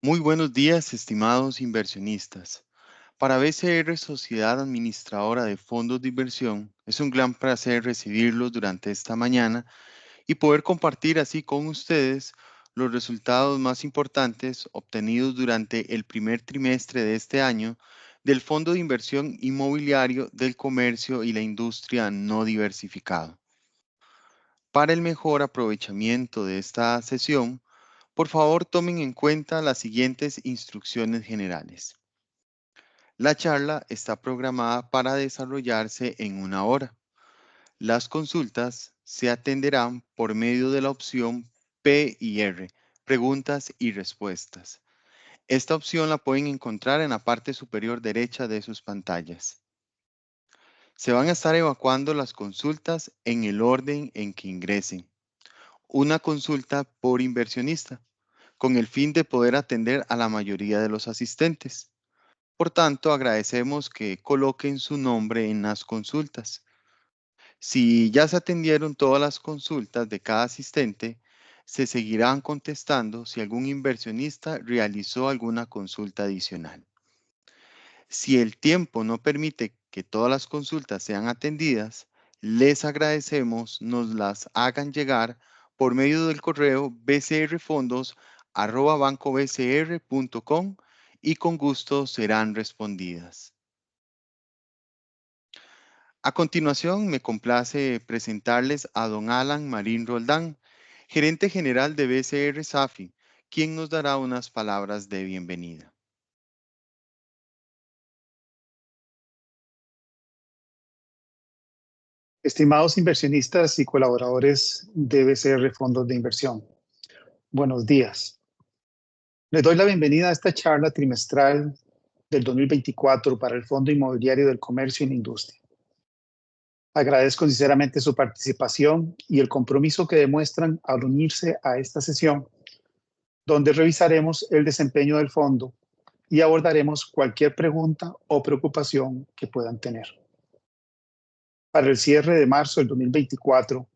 Muy buenos días, estimados inversionistas. Para BCR Sociedad Administradora de Fondos de Inversión, es un gran placer recibirlos durante esta mañana y poder compartir así con ustedes los resultados más importantes obtenidos durante el primer trimestre de este año del Fondo de Inversión Inmobiliario del Comercio y la Industria No Diversificado. Para el mejor aprovechamiento de esta sesión, por favor tomen en cuenta las siguientes instrucciones generales. La charla está programada para desarrollarse en 1 hora. Las consultas se atenderán por medio de la opción P y R, preguntas y respuestas. Esta opción la pueden encontrar en la parte superior derecha de sus pantallas. Se van a estar evacuando las consultas en el orden en que ingresen. Una consulta por inversionista, con el fin de poder atender a la mayoría de los asistentes. Por tanto, agradecemos que coloquen su nombre en las consultas. Si ya se atendieron todas las consultas de cada asistente, se seguirán contestando si algún inversionista realizó alguna consulta adicional. Si el tiempo no permite que todas las consultas sean atendidas, les agradecemos nos las hagan llegar por medio del correo bcrfondos@bancobcr.com y con gusto serán respondidas. A continuación, me complace presentarles a don Alan Marín Roldán, gerente general de BCR Safi, quien nos dará unas palabras de bienvenida. Estimados inversionistas y colaboradores de BCR Fondos de Inversión, buenos días. Les doy la bienvenida a esta charla trimestral del 2024 para el Fondo Inmobiliario del Comercio y la Industria. Agradezco sinceramente su participación y el compromiso que demuestran al unirse a esta sesión, donde revisaremos el desempeño del fondo y abordaremos cualquier pregunta o preocupación que puedan tener. Para el cierre de marzo del 2024,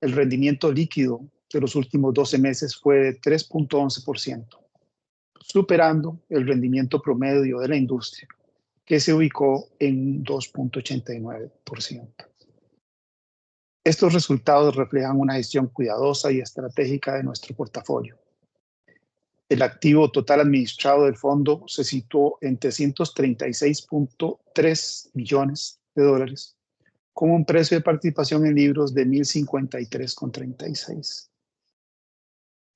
el rendimiento líquido de los últimos 12 meses fue de 3.11%, superando el rendimiento promedio de la industria, que se ubicó en 2.89%. Estos resultados reflejan una gestión cuidadosa y estratégica de nuestro portafolio. El activo total administrado del fondo se situó en $336.3 millones, con un precio de participación en libros de 1.053,36.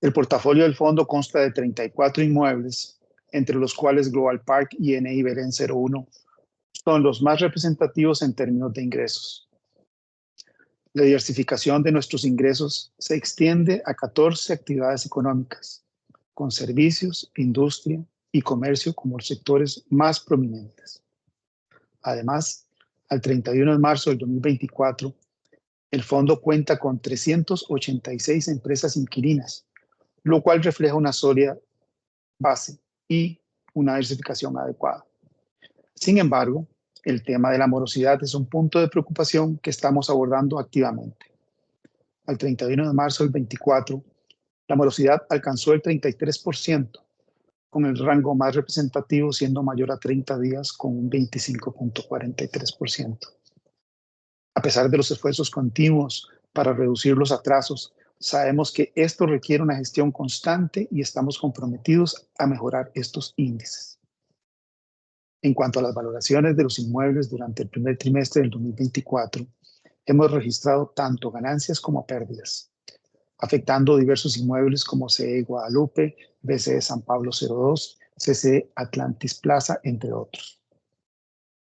El portafolio del fondo consta de 34 inmuebles, entre los cuales Global Park y NI Belén 01 son los más representativos en términos de ingresos. La diversificación de nuestros ingresos se extiende a 14 actividades económicas, con servicios, industria y comercio como los sectores más prominentes. Además, al 31 de marzo del 2024, el fondo cuenta con 386 empresas inquilinas, lo cual refleja una sólida base y una diversificación adecuada. Sin embargo, el tema de la morosidad es un punto de preocupación que estamos abordando activamente. Al 31 de marzo del 24, la morosidad alcanzó el 33%, con el rango más representativo siendo mayor a 30 días con un 25.43%. A pesar de los esfuerzos continuos para reducir los atrasos, sabemos que esto requiere una gestión constante y estamos comprometidos a mejorar estos índices. En cuanto a las valoraciones de los inmuebles durante el primer trimestre del 2024, hemos registrado tanto ganancias como pérdidas, afectando diversos inmuebles como CE Guadalupe, BCE San Pablo 02, CCE Atlantis Plaza, entre otros.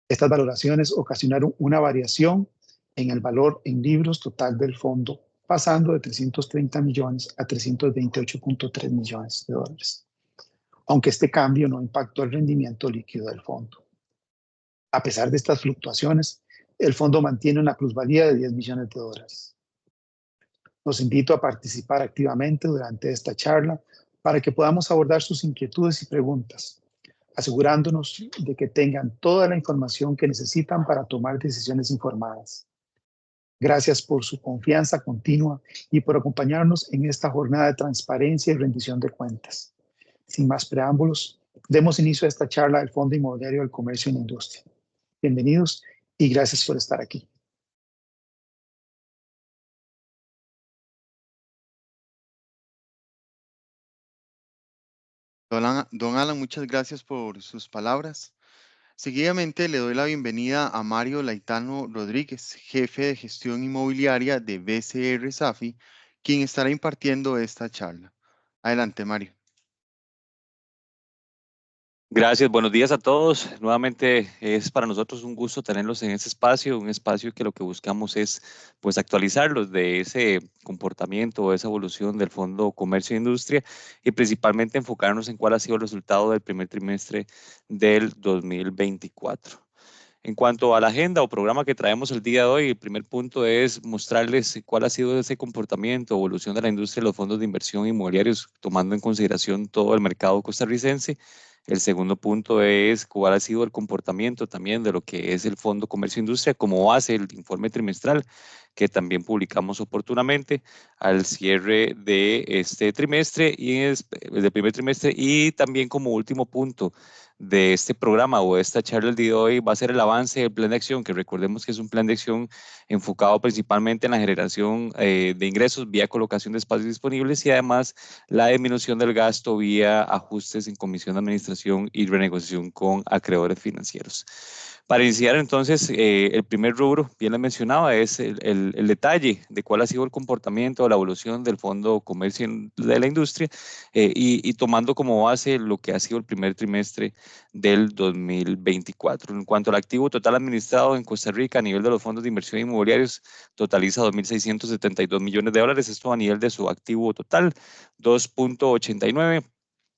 Estas valoraciones ocasionaron una variación en el valor en libros total del fondo, pasando de 330 millones a 328.3 millones de dólares, aunque este cambio no impactó el rendimiento líquido del fondo. A pesar de estas fluctuaciones, el fondo mantiene una plusvalía de 10 millones de dólares. Los invito a participar activamente durante esta charla para que podamos abordar sus inquietudes y preguntas, asegurándonos de que tengan toda la información que necesitan para tomar decisiones informadas. Gracias por su confianza continua y por acompañarnos en esta jornada de transparencia y rendición de cuentas. Sin más preámbulos, demos inicio a esta charla del Fondo Inmobiliario del Comercio y la Industria. Bienvenidos y gracias por estar aquí. Don Alan, muchas gracias por sus palabras. Seguidamente le doy la bienvenida a Mario Laitano Rodríguez, jefe de gestión inmobiliaria de BCR Safi, quien estará impartiendo esta charla. Adelante, Mario. Gracias, buenos días a todos. Nuevamente es para nosotros un gusto tenerlos en este espacio, un espacio que lo que buscamos es pues actualizarlos de ese comportamiento, esa evolución del Fondo Comercio e Industria y principalmente enfocarnos en cuál ha sido el resultado del primer trimestre del 2024. En cuanto a la agenda o programa que traemos el día de hoy, el primer punto es mostrarles cuál ha sido ese comportamiento, evolución de la industria de los fondos de inversión inmobiliarios, tomando en consideración todo el mercado costarricense. El segundo punto es cuál ha sido el comportamiento también de lo que es el Fondo Comercio e Industria como base el informe trimestral que también publicamos oportunamente al cierre de este trimestre y del primer trimestre y también como último punto de este programa o de esta charla el día de hoy va a ser el avance del plan de acción, que recordemos que es un plan de acción enfocado principalmente en la generación de ingresos vía colocación de espacios disponibles y además la disminución del gasto vía ajustes en comisión de administración y renegociación con acreedores financieros. Para iniciar entonces, el primer rubro, bien lo mencionaba, es el detalle de cuál ha sido el comportamiento o la evolución del Fondo Comercio de la Industria y tomando como base lo que ha sido el primer trimestre del 2024. En cuanto al activo total administrado en Costa Rica a nivel de los fondos de inversión inmobiliarios, totaliza 2.672 millones de dólares, esto a nivel de su activo total, 2.89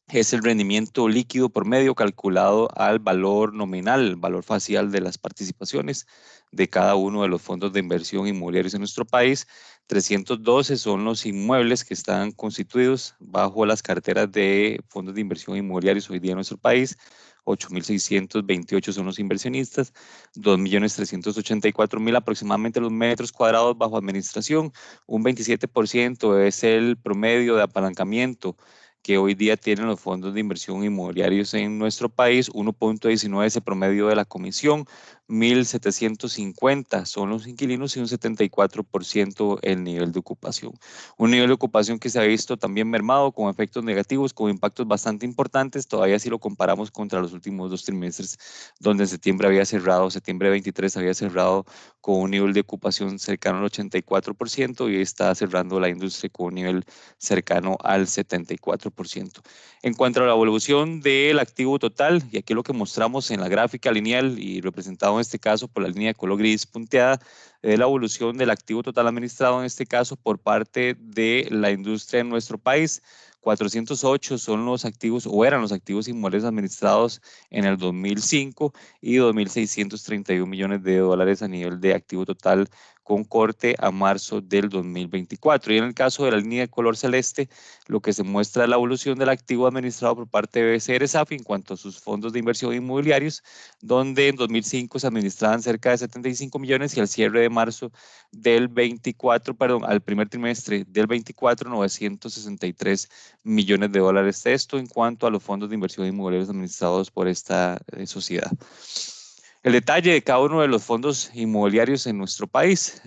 es el rendimiento líquido por medio calculado al valor nominal, valor facial de las participaciones de cada uno de los fondos de inversión inmobiliarios en nuestro país. 312 son los inmuebles que están constituidos bajo las carteras de fondos de inversión inmobiliarios hoy día en nuestro país. 8.628 son los inversionistas, 2.384.000 aproximadamente los metros cuadrados bajo administración, un 27% es el promedio de apalancamiento que hoy día tienen los fondos de inversión inmobiliarios en nuestro país, 1.19 es el promedio de la comisión, 1.750 son los inquilinos y un 74% el nivel de ocupación. Un nivel de ocupación que se ha visto también mermado con efectos negativos, con impactos bastante importantes, todavía si lo comparamos contra los últimos 2 trimestres, donde en septiembre 23 había cerrado con un nivel de ocupación cercano al 84% y está cerrando la industria con un nivel cercano al 74%. En cuanto a la evolución del activo total, y aquí lo que mostramos en la gráfica lineal y representado en este caso por la línea de color gris punteada, es la evolución del activo total administrado en este caso por parte de la industria en nuestro país. 408 son los activos o eran los activos inmuebles administrados en el 2005 y 2.631 millones de dólares a nivel de activo total con corte a marzo del 2024. Y en el caso de la línea de color celeste, lo que se muestra es la evolución del activo administrado por parte de BCR Safi en cuanto a sus fondos de inversión inmobiliarios, donde en 2005 se administraban cerca de 75 millones y al cierre de marzo del 24, perdón, al primer trimestre del 24, 963 millones de dólares. Esto en cuanto a los fondos de inversión inmobiliarios administrados por esta sociedad. El detalle de cada uno de los fondos inmobiliarios en nuestro país,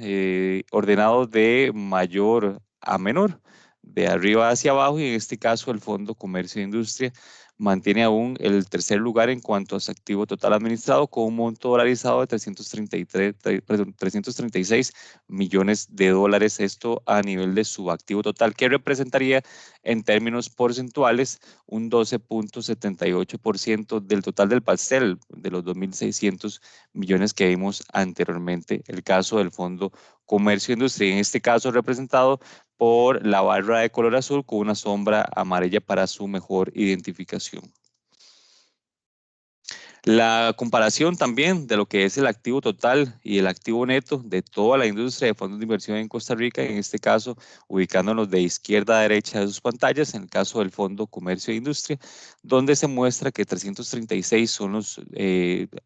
ordenados de mayor a menor, de arriba hacia abajo, y en este caso el Fondo Comercio e Industria mantiene aún el tercer lugar en cuanto a su activo total administrado con un monto dolarizado de 336 millones de dólares, esto a nivel de su activo total, que representaría en términos porcentuales un 12.78% del total del pastel de los 2.600 millones que vimos anteriormente. El caso del Fondo Comercio e Industria, en este caso representado por la barra de color azul con una sombra amarilla para su mejor identificación. La comparación también de lo que es el activo total y el activo neto de toda la industria de fondos de inversión en Costa Rica, en este caso ubicándonos de izquierda a derecha de sus pantallas, en el caso del Fondo Comercio e Industria, donde se muestra que 336 son los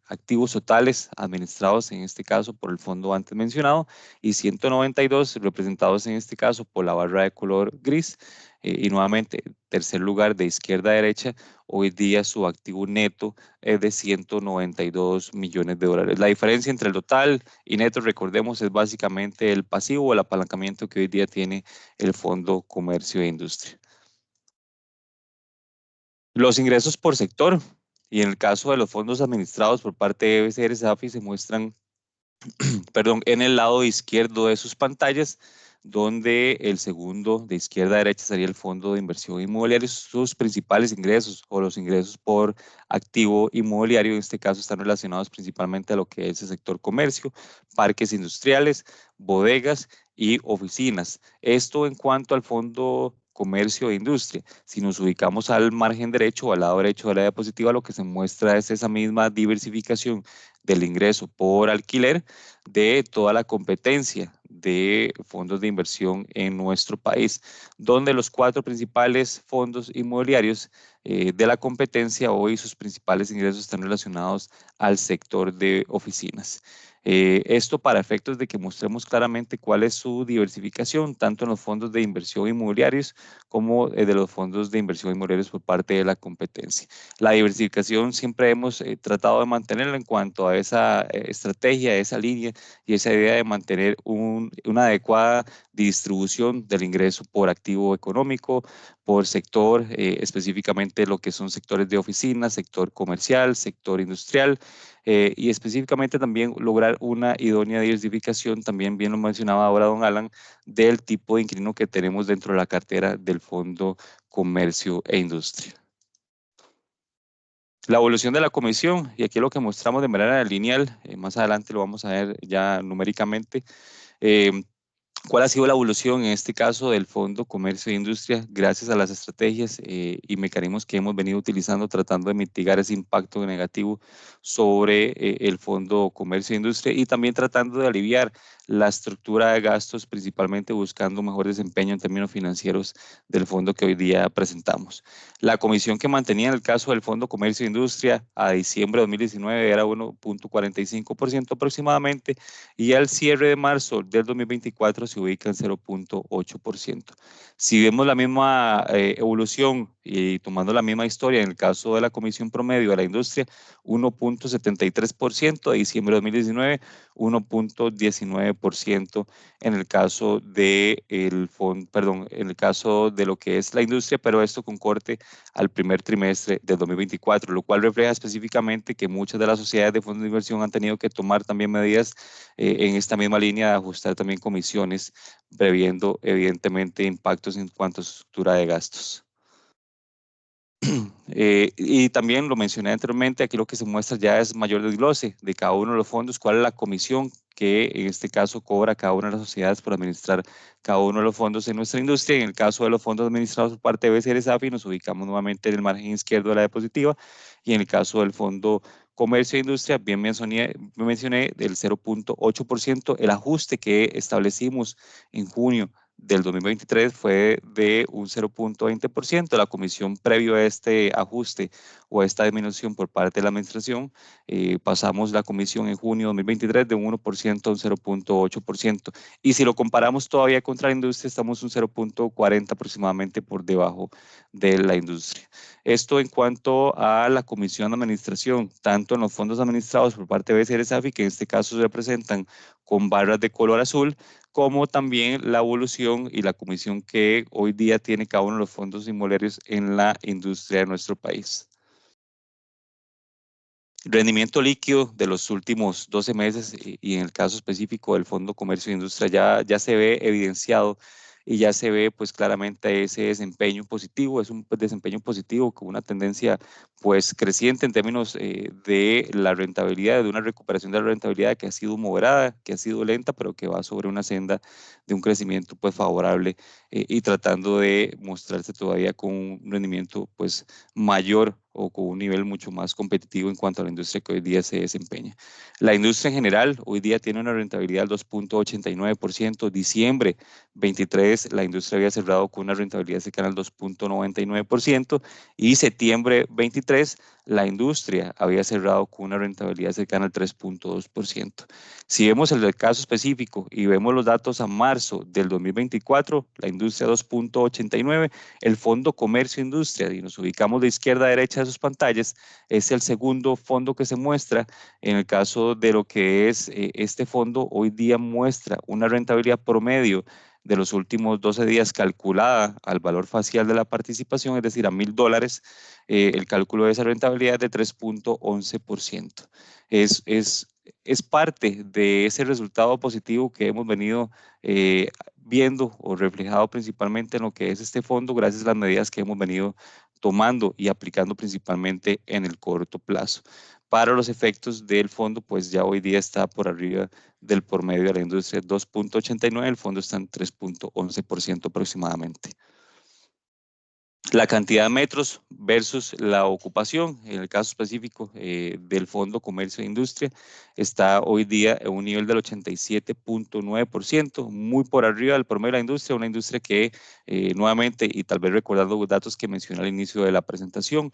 activos totales administrados en este caso por el fondo antes mencionado y 192 representados en este caso por la barra de color gris. y nuevamente, tercer lugar de izquierda a derecha, hoy día su activo neto es de 192 millones de dólares. La diferencia entre el total y neto, recordemos, es básicamente el pasivo o el apalancamiento que hoy día tiene el Fondo Comercio e Industria. Los ingresos por sector, y en el caso de los fondos administrados por parte de EBCR SAFI se muestran perdón, en el lado izquierdo de sus pantallas, donde el segundo de izquierda a derecha sería el fondo de inversión inmobiliaria, sus principales ingresos o los ingresos por activo inmobiliario, en este caso están relacionados principalmente a lo que es el sector comercio, parques industriales, bodegas y oficinas. Esto en cuanto al fondo comercio e industria. Si nos ubicamos al margen derecho o al lado derecho de la diapositiva, lo que se muestra es esa misma diversificación del ingreso por alquiler de toda la competencia de fondos de inversión en nuestro país, donde los 4 principales fondos inmobiliarios de la competencia hoy sus principales ingresos están relacionados al sector de oficinas. Esto para efectos de que mostremos claramente cuál es su diversificación, tanto en los fondos de inversión inmobiliarios como de los fondos de inversión inmobiliarios por parte de la competencia. La diversificación siempre hemos tratado de mantenerla en cuanto a esa estrategia, esa línea y esa idea de mantener una adecuada distribución del ingreso por activo económico, por sector, específicamente lo que son sectores de oficinas, sector comercial, sector industrial, y específicamente también lograr una idónea diversificación, también bien lo mencionaba ahora don Alan, del tipo de inquilino que tenemos dentro de la cartera del Fondo Comercio e Industria. La evolución de la comisión, y aquí lo que mostramos de manera lineal, más adelante lo vamos a ver ya numéricamente. ¿Cuál ha sido la evolución en este caso del Fondo Comercio e Industria gracias a las estrategias y mecanismos que hemos venido utilizando tratando de mitigar ese impacto negativo sobre el Fondo Comercio e Industria y también tratando de aliviar la estructura de gastos, principalmente buscando un mejor desempeño en términos financieros del fondo que hoy día presentamos? La comisión que mantenía en el caso del Fondo Comercio e Industria a diciembre de 2019 era 1.45% aproximadamente y al cierre de marzo del 2024 se ubica en 0.8%. Si vemos la misma evolución y tomando la misma historia en el caso de la comisión promedio de la industria, 1.73% de diciembre de 2019, 1.19% en el caso de en el caso de lo que es la industria, pero esto con corte al primer trimestre del 2024, lo cual refleja específicamente que muchas de las sociedades de fondos de inversión han tenido que tomar también medidas en esta misma línea de ajustar también comisiones, previendo evidentemente impactos en cuanto a su estructura de gastos. Y también lo mencioné anteriormente, aquí lo que se muestra ya es mayor desglose de cada uno de los fondos, cuál es la comisión que en este caso cobra cada una de las sociedades por administrar cada uno de los fondos en nuestra industria. En el caso de los fondos administrados por parte de BCR SAFI, nos ubicamos nuevamente en el margen izquierdo de la diapositiva, y en el caso del Fondo Comercio e Industria, bien mencioné del 0.8%, el ajuste que establecimos en junio del 2023 fue de un 0.20%. La comisión previo a este ajuste o a esta disminución por parte de la administración, pasamos la comisión en junio de 2023 de un 1% a un 0.8%. Y si lo comparamos todavía contra la industria, estamos un 0.40 aproximadamente por debajo de la industria. Esto en cuanto a la comisión de administración, tanto en los fondos administrados por parte de BCR SAFI, que en este caso se representan con barras de color azul, como también la evolución y la comisión que hoy día tiene cada uno de los fondos inmobiliarios en la industria de nuestro país. Rendimiento líquido de los últimos 12 meses y en el caso específico del Fondo Comercio e Industria ya se ve evidenciado y ya se ve pues claramente ese desempeño positivo, es un desempeño positivo con una tendencia pues creciente en términos de la rentabilidad, de una recuperación de la rentabilidad que ha sido moderada, que ha sido lenta, pero que va sobre una senda de un crecimiento pues favorable y tratando de mostrarse todavía con un rendimiento pues mayor o con un nivel mucho más competitivo en cuanto a la industria que hoy día se desempeña. La industria en general hoy día tiene una rentabilidad del 2.89%, diciembre 23 la industria había cerrado con una rentabilidad cercana al 2.99% y septiembre 23 la industria había cerrado con una rentabilidad cercana al 3.2%. Si vemos el caso específico y vemos los datos a marzo del 2024, la industria 2.89, el fondo Comercio e Industria, y nos ubicamos de izquierda a derecha de sus pantallas, es el segundo fondo que se muestra. En el caso de lo que es este fondo, hoy día muestra una rentabilidad promedio de los últimos 12 días calculada al valor facial de la participación, es decir, a $1,000, el cálculo de esa rentabilidad es de 3.11%. Es parte de ese resultado positivo que hemos venido viendo o reflejado principalmente en lo que es este fondo, gracias a las medidas que hemos venido tomando y aplicando principalmente en el corto plazo. Para los efectos del fondo, pues ya hoy día está por arriba del promedio de la industria 2.89, el fondo está en 3.11% aproximadamente. La cantidad de metros versus la ocupación, en el caso específico del Fondo Comercio e Industria, está hoy día en un nivel del 87.9%, muy por arriba del promedio de la industria, una industria que nuevamente, y tal vez recordando los datos que mencioné al inicio de la presentación,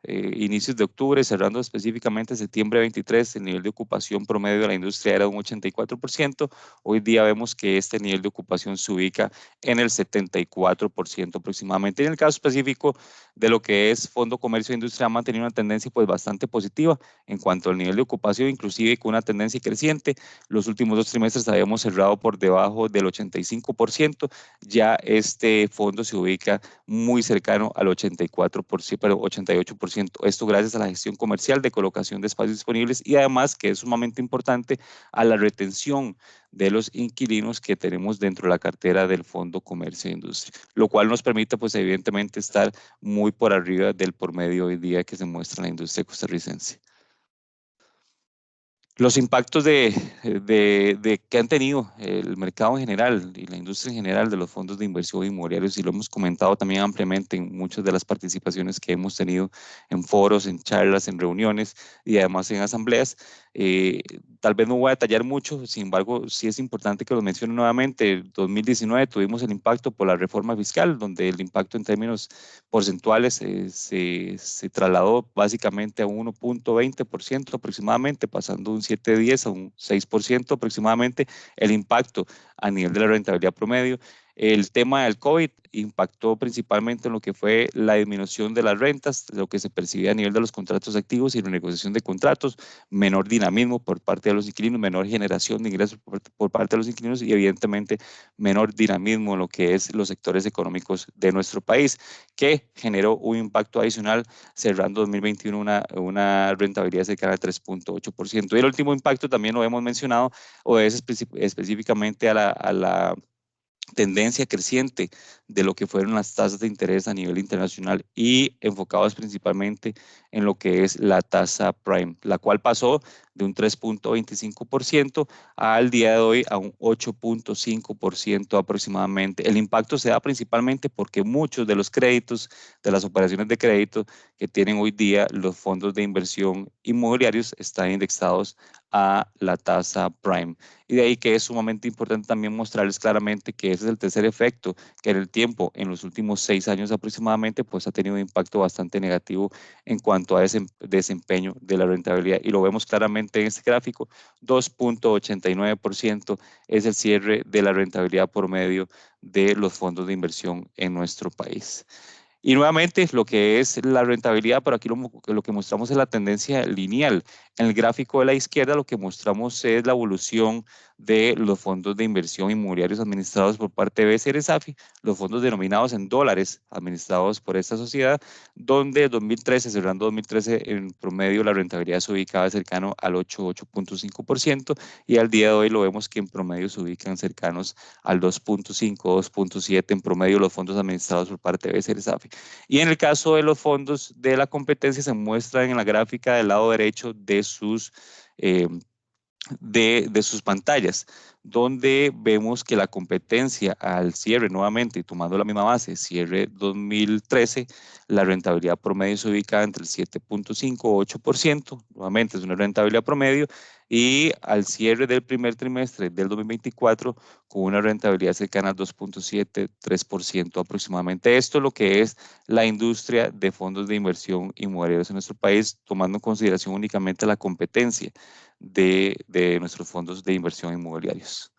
inicios de octubre, cerrando específicamente septiembre 23, el nivel de ocupación promedio de la industria era un 84%, hoy día vemos que este nivel de ocupación se ubica en el 74% aproximadamente. En el caso específico de lo que es Fondo Comercio e Industria, ha mantenido una tendencia pues bastante positiva en cuanto al nivel de ocupación, inclusive con una tendencia creciente. Los últimos 2 trimestres habíamos cerrado por debajo del 85%, ya este fondo se ubica muy cercano al 84%, pero 88%. Esto gracias a la gestión comercial de colocación de espacios disponibles y además, que es sumamente importante, a la retención de los inquilinos que tenemos dentro de la cartera del Fondo Comercio e Industria, lo cual nos permite pues evidentemente estar muy por arriba del promedio hoy día que se muestra en la industria costarricense. Los impactos que han tenido el mercado en general y la industria en general de los fondos de inversión inmobiliarios, y lo hemos comentado también ampliamente en muchas de las participaciones que hemos tenido en foros, en charlas, en reuniones y además en asambleas. Tal vez no voy a detallar mucho, sin embargo, sí es importante que lo mencione nuevamente. En 2019 tuvimos el impacto por la reforma fiscal, donde el impacto en términos porcentuales se trasladó básicamente a un 1.20% aproximadamente, pasando de un 7.10 a un 6% aproximadamente el impacto a nivel de la rentabilidad promedio. El tema del COVID impactó principalmente en lo que fue la disminución de las rentas, lo que se percibía a nivel de los contratos activos y la negociación de contratos, menor dinamismo por parte de los inquilinos, menor generación de ingresos por parte de los inquilinos y evidentemente menor dinamismo en lo que es los sectores económicos de nuestro país, que generó un impacto adicional cerrando 2021 una rentabilidad cercana al 3.8%. Y el último impacto también lo hemos mencionado, o es específicamente a la tendencia creciente de lo que fueron las tasas de interés a nivel internacional y enfocados principalmente en lo que es la tasa prime, la cual pasó de un 3.25% al día de hoy a un 8.5% aproximadamente. El impacto se da principalmente porque muchos de los créditos, de las operaciones de crédito que tienen hoy día los fondos de inversión inmobiliarios están indexados a la tasa prime. Y de ahí que es sumamente importante también mostrarles claramente que ese es el tercer efecto, que en el tiempo, en los últimos 6 años aproximadamente, pues ha tenido un impacto bastante negativo en cuanto a ese desempeño de la rentabilidad. Y lo vemos claramente en este gráfico, 2.89% es el cierre de la rentabilidad por medio de los fondos de inversión en nuestro país. Y nuevamente, lo que es la rentabilidad, pero aquí lo que mostramos es la tendencia lineal. En el gráfico de la izquierda lo que mostramos es la evolución de los fondos de inversión inmobiliarios administrados por parte de BCR SAFI, los fondos denominados en dólares administrados por esta sociedad, donde 2013, cerrando 2013, en promedio la rentabilidad se ubicaba cercano al 8.5% y al día de hoy lo vemos que en promedio se ubican cercanos al 2.5, 2.7 en promedio los fondos administrados por parte de BCR SAFI. Y en el caso de los fondos de la competencia se muestran en la gráfica del lado derecho de sus pantallas, donde vemos que la competencia al cierre, nuevamente tomando la misma base, cierre 2013, la rentabilidad promedio se ubica entre el 7.5 y 8%, nuevamente es una rentabilidad promedio, y al cierre del primer trimestre del 2024 con una rentabilidad cercana al 2.73% aproximadamente. Esto es lo que es la industria de fondos de inversión inmobiliarios en nuestro país, tomando en consideración únicamente la competencia de nuestros fondos de inversión inmobiliarios.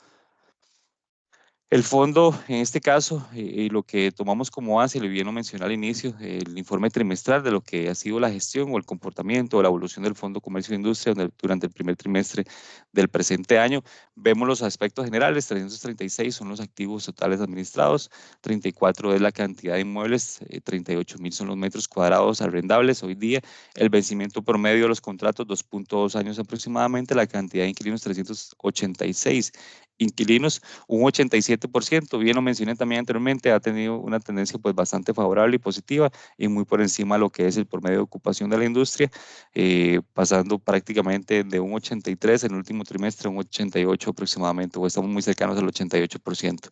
El fondo, en este caso, y lo que tomamos como base, le bien lo mencioné al inicio, el informe trimestral de lo que ha sido la gestión o el comportamiento o la evolución del Fondo Comercio e Industria durante el primer trimestre del presente año. Vemos los aspectos generales: 336 son los activos totales administrados, 34 es la cantidad de inmuebles, 38.000 son los metros cuadrados arrendables hoy día, el vencimiento promedio de los contratos 2.2 años aproximadamente, la cantidad de inquilinos 386 inquilinos, un 87%, bien lo mencioné también anteriormente, ha tenido una tendencia pues bastante favorable y positiva y muy por encima de lo que es el promedio de ocupación de la industria, pasando prácticamente de un 83 en el último trimestre a un 88 aproximadamente, o estamos muy cercanos al 88%.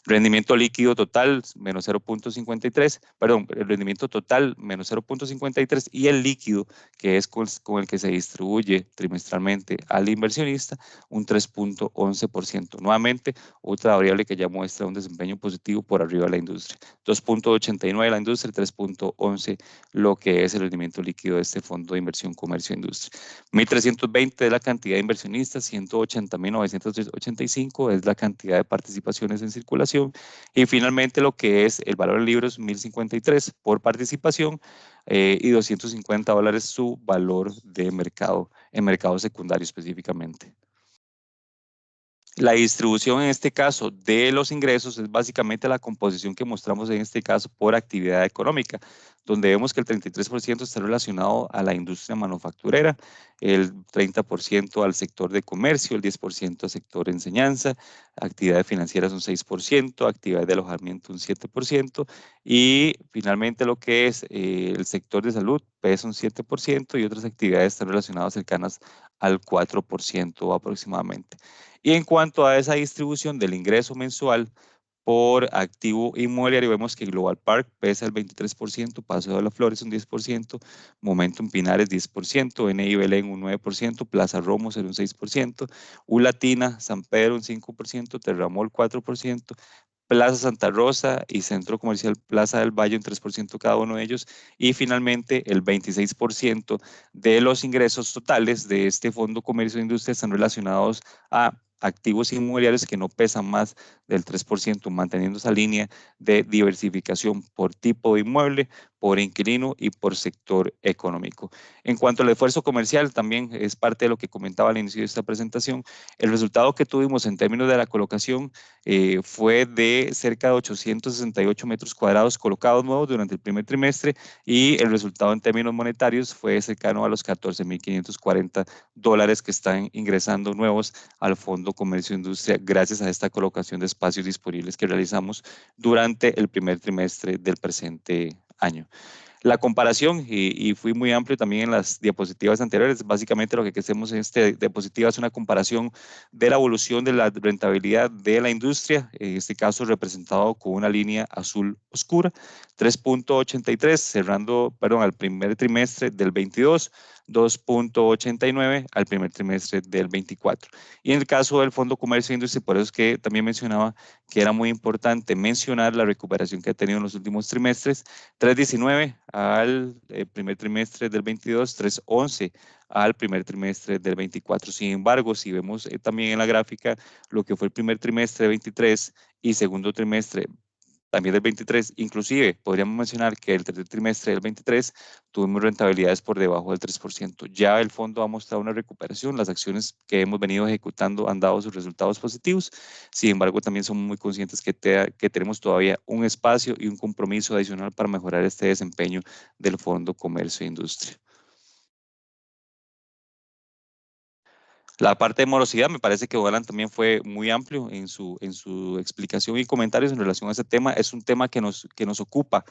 Rendimiento líquido total menos 0.53, perdón, el rendimiento total menos 0.53 y el líquido, que es con el que se distribuye trimestralmente al inversionista, un 3.11%. Nuevamente, otra variable que ya muestra un desempeño positivo por arriba de la industria. 2.89 la industria, 3.11 lo que es el rendimiento líquido de este fondo de inversión comercio e industria. 1.320 es la cantidad de inversionistas, 180.985 es la cantidad de participaciones en circulación y finalmente lo que es el valor en libros, 1.053 por participación y $250 su valor de mercado, en mercado secundario específicamente. La distribución en este caso de los ingresos es básicamente la composición que mostramos en este caso por actividad económica, donde vemos que el 33% está relacionado a la industria manufacturera, el 30% al sector de comercio, el 10% al sector de enseñanza, actividades financieras un 6%, actividades de alojamiento un 7% y finalmente lo que es el sector de salud pesa un 7% y otras actividades están relacionadas cercanas al 4% aproximadamente. Y en cuanto a esa distribución del ingreso mensual por activo inmobiliario, vemos que Global Park pesa el 23%, Paseo de las Flores un 10%, Momentum Pinares 10%, NI Belén un 9%, Plaza Romos un 6%, U Latina, San Pedro un 5%, Terramol 4%, Plaza Santa Rosa y Centro Comercial Plaza del Valle un 3% cada uno de ellos, y finalmente el 26% de los ingresos totales de este Fondo Comercio e Industria están relacionados a activos inmobiliarios que no pesan más del 3%, manteniendo esa línea de diversificación por tipo de inmueble, por inquilino y por sector económico. En cuanto al esfuerzo comercial, también es parte de lo que comentaba al inicio de esta presentación. El resultado que tuvimos en términos de la colocación fue de cerca de 868 metros cuadrados colocados nuevos durante el primer trimestre y el resultado en términos monetarios fue cercano a los $14.540 que están ingresando nuevos al Fondo Comercio e Industria gracias a esta colocación de espacios disponibles que realizamos durante el primer trimestre del presente año. La comparación, y fui muy amplio también en las diapositivas anteriores, básicamente lo que hacemos en esta diapositiva es una comparación de la evolución de la rentabilidad de la industria, en este caso representado con una línea azul oscura, 3.83 cerrando, perdón, al primer trimestre del 22, 2.89 al primer trimestre del 24. Y en el caso del Fondo Comercio e Industria, por eso es que también mencionaba que era muy importante mencionar la recuperación que ha tenido en los últimos trimestres, 3.19 al primer trimestre del 22, 3.11 al primer trimestre del 24. Sin embargo, si vemos también en la gráfica lo que fue el primer trimestre de 23 y segundo trimestre también del 23, inclusive podríamos mencionar que el tercer trimestre del 23 tuvimos rentabilidades por debajo del 3%. Ya el fondo ha mostrado una recuperación, las acciones que hemos venido ejecutando han dado sus resultados positivos, sin embargo también somos muy conscientes que tenemos todavía un espacio y un compromiso adicional para mejorar este desempeño del Fondo Comercio e Industria. La parte de morosidad, me parece que Alan también fue muy amplio en su explicación y comentarios en relación a ese tema. Es un tema que nos ocupa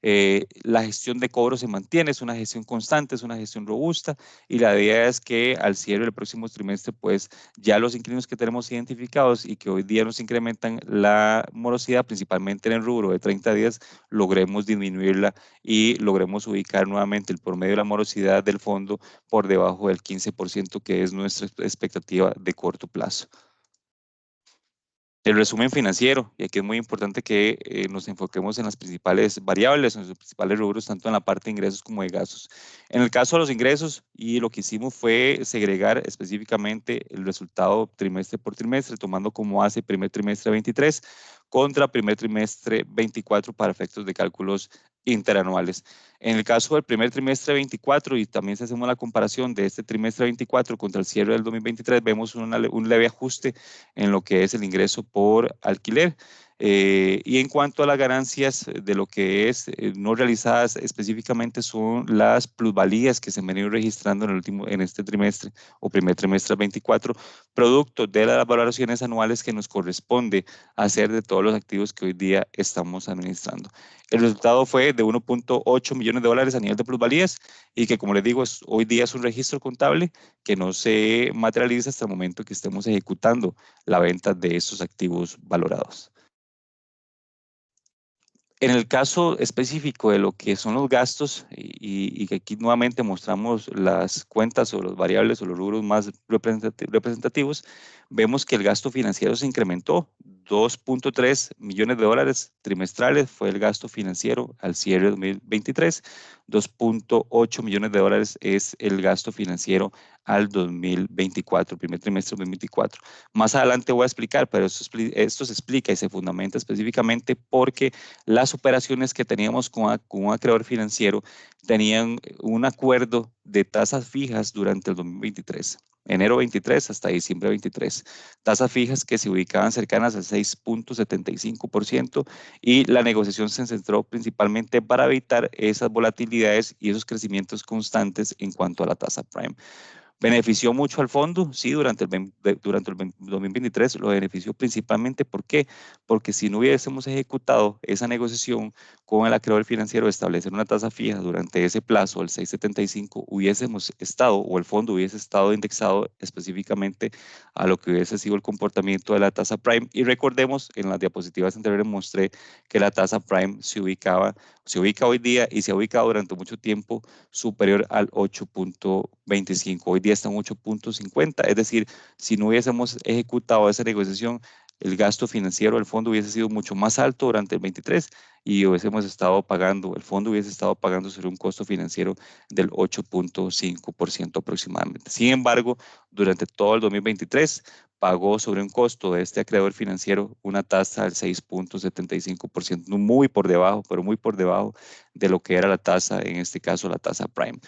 La gestión de cobro se mantiene, es una gestión constante, es una gestión robusta, y la idea es que al cierre del próximo trimestre, pues ya los inquilinos que tenemos identificados y que hoy día nos incrementan la morosidad, principalmente en el rubro de 30 días, logremos disminuirla y logremos ubicar nuevamente el promedio de la morosidad del fondo por debajo del 15%, que es nuestra expectativa de corto plazo. El resumen financiero, y aquí es muy importante que nos enfoquemos en las principales variables, en los principales rubros, tanto en la parte de ingresos como de gastos. En el caso de los ingresos, y lo que hicimos fue segregar específicamente el resultado trimestre por trimestre, tomando como base primer trimestre 23 contra primer trimestre 24 para efectos de cálculos interanuales. En el caso del primer trimestre 24, y también si hacemos la comparación de este trimestre 24 contra el cierre del 2023, vemos un leve ajuste en lo que es el ingreso por alquiler. Y en cuanto a las ganancias de lo que es no realizadas específicamente, son las plusvalías que se han venido registrando en este trimestre o primer trimestre 24, producto de las valoraciones anuales que nos corresponde hacer de todos los activos que hoy día estamos administrando. El resultado fue de 1.8 millones de dólares a nivel de plusvalías, y que, como les digo, hoy día es un registro contable que no se materializa hasta el momento que estemos ejecutando la venta de estos activos valorados. En el caso específico de lo que son los gastos, y que aquí nuevamente mostramos las cuentas o los variables o los rubros más representativos, vemos que el gasto financiero se incrementó. 2.3 millones de dólares trimestrales fue el gasto financiero al cierre de 2023. 2.8 millones de dólares es el gasto financiero al 2024, primer trimestre de 2024. Más adelante voy a explicar, pero esto se explica y se fundamenta específicamente porque las operaciones que teníamos con un acreedor financiero tenían un acuerdo de tasas fijas durante el 2023. Enero 23 hasta diciembre 23, tasas fijas que se ubicaban cercanas al 6.75%, y la negociación se centró principalmente para evitar esas volatilidades y esos crecimientos constantes en cuanto a la tasa prime. ¿Benefició mucho al fondo? Sí, durante el 2023 lo benefició principalmente. ¿Por qué? Porque si no hubiésemos ejecutado esa negociación con el acreedor financiero de establecer una tasa fija durante ese plazo, el 6.75, hubiésemos estado, o el fondo hubiese estado indexado específicamente a lo que hubiese sido el comportamiento de la tasa prime. Y recordemos, en las diapositivas anteriores mostré que la tasa prime se ubica hoy día y se ha ubicado durante mucho tiempo superior al 8.25. Hoy día está en 8.50. Es decir, si no hubiésemos ejecutado esa negociación, el gasto financiero del fondo hubiese sido mucho más alto durante el 23, y el fondo hubiese estado pagando sobre un costo financiero del 8.5% aproximadamente. Sin embargo, durante todo el 2023 pagó sobre un costo de este acreedor financiero una tasa del 6.75%, muy por debajo, pero muy por debajo de lo que era la tasa, en este caso la tasa prime.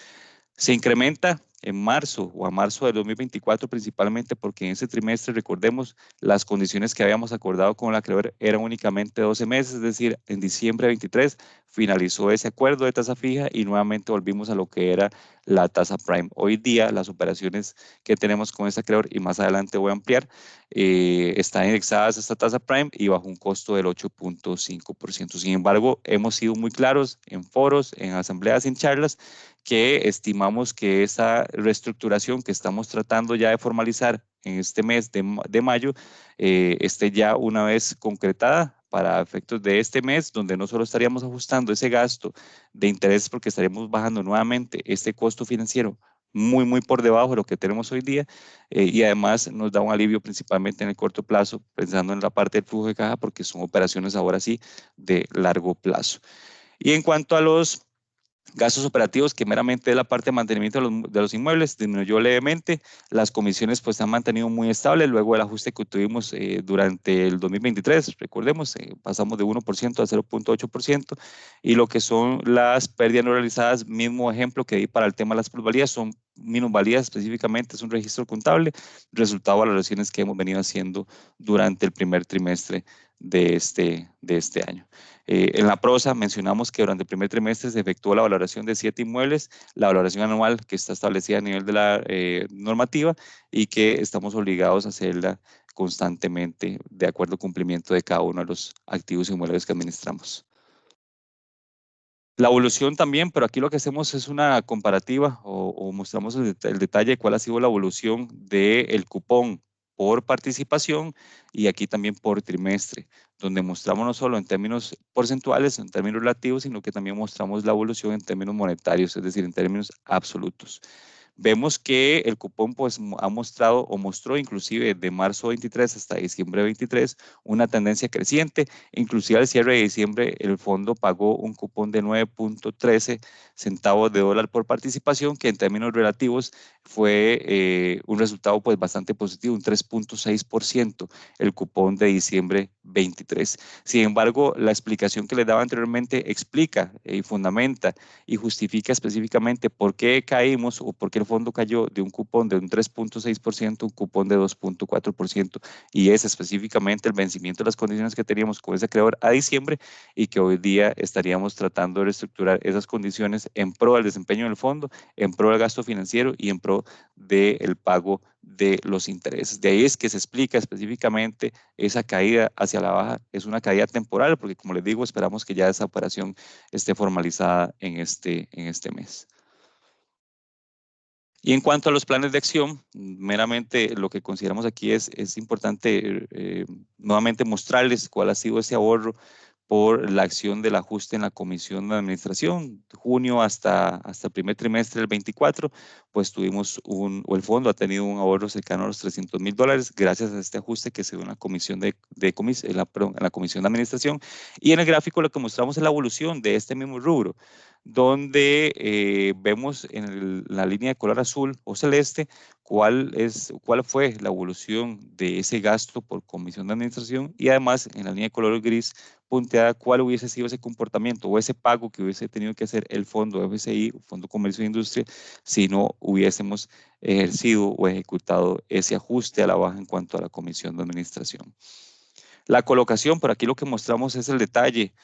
Se incrementa en marzo o a marzo del 2024, principalmente porque en ese trimestre, recordemos, las condiciones que habíamos acordado con el acreedor eran únicamente 12 meses, es decir, en diciembre de 23 finalizó ese acuerdo de tasa fija y nuevamente volvimos a lo que era la tasa prime. Hoy día las operaciones que tenemos con este acreedor, y más adelante voy a ampliar, están indexadas a esta tasa prime y bajo un costo del 8.5%. Sin embargo, hemos sido muy claros en foros, en asambleas, en charlas, que estimamos que esa reestructuración que estamos tratando ya de formalizar en este mes de mayo esté ya una vez concretada para efectos de este mes, donde no solo estaríamos ajustando ese gasto de intereses, porque estaríamos bajando nuevamente este costo financiero muy por debajo de lo que tenemos hoy día, y además nos da un alivio principalmente en el corto plazo, pensando en la parte del flujo de caja, porque son operaciones ahora sí de largo plazo. Y en cuanto a los gastos operativos, que meramente es la parte de mantenimiento de los inmuebles, disminuyó levemente. Las comisiones pues se han mantenido muy estables luego del ajuste que tuvimos durante el 2023. Recordemos, pasamos de 1% a 0.8%, y lo que son las pérdidas no realizadas, mismo ejemplo que di para el tema de las plusvalías, son minusvalías específicamente, es un registro contable, resultado de valoraciones que hemos venido haciendo durante el primer trimestre de este año. En la prosa mencionamos que durante el primer trimestre se efectuó la valoración de 7 inmuebles, la valoración anual que está establecida a nivel de la normativa, y que estamos obligados a hacerla constantemente de acuerdo al cumplimiento de cada uno de los activos inmuebles que administramos. La evolución también, pero aquí lo que hacemos es una comparativa o mostramos el detalle de cuál ha sido la evolución del cupón por participación y aquí también por trimestre, donde mostramos no solo en términos porcentuales, en términos relativos, sino que también mostramos la evolución en términos monetarios, es decir, en términos absolutos. Vemos que el cupón pues, ha mostrado o mostró inclusive de marzo 23 hasta diciembre 23 una tendencia creciente. Inclusive al cierre de diciembre el fondo pagó un cupón de 9.13 centavos de dólar por participación, que en términos relativos fue un resultado pues bastante positivo, un 3.6% el cupón de diciembre 23. Sin embargo, la explicación que les daba anteriormente explica y fundamenta y justifica específicamente por qué caímos o por qué el fondo cayó de un cupón de un 3.6% a un cupón de 2.4%, y es específicamente el vencimiento de las condiciones que teníamos con ese acreedor a diciembre y que hoy día estaríamos tratando de reestructurar esas condiciones en pro del desempeño del fondo, en pro del gasto financiero y en pro del pago de los intereses. De ahí es que se explica específicamente esa caída hacia la baja. Es una caída temporal porque, como les digo, esperamos que ya esa operación esté formalizada en este mes. Y en cuanto a los planes de acción, meramente lo que consideramos aquí es importante nuevamente mostrarles cuál ha sido ese ahorro por la acción del ajuste en la comisión de administración. Junio hasta el primer trimestre del 24, pues tuvimos o el fondo ha tenido un ahorro cercano a los $300,000 gracias a este ajuste que se dio en la comisión en la comisión de administración. Y en el gráfico lo que mostramos es la evolución de este mismo rubro, donde vemos en la línea de color azul o celeste cuál fue la evolución de ese gasto por comisión de administración, y además en la línea de color gris punteada cuál hubiese sido ese comportamiento o ese pago que hubiese tenido que hacer el fondo FCI, Fondo Comercio e Industria, si no hubiésemos ejercido o ejecutado ese ajuste a la baja en cuanto a la comisión de administración. La colocación, por aquí lo que mostramos es el detalle,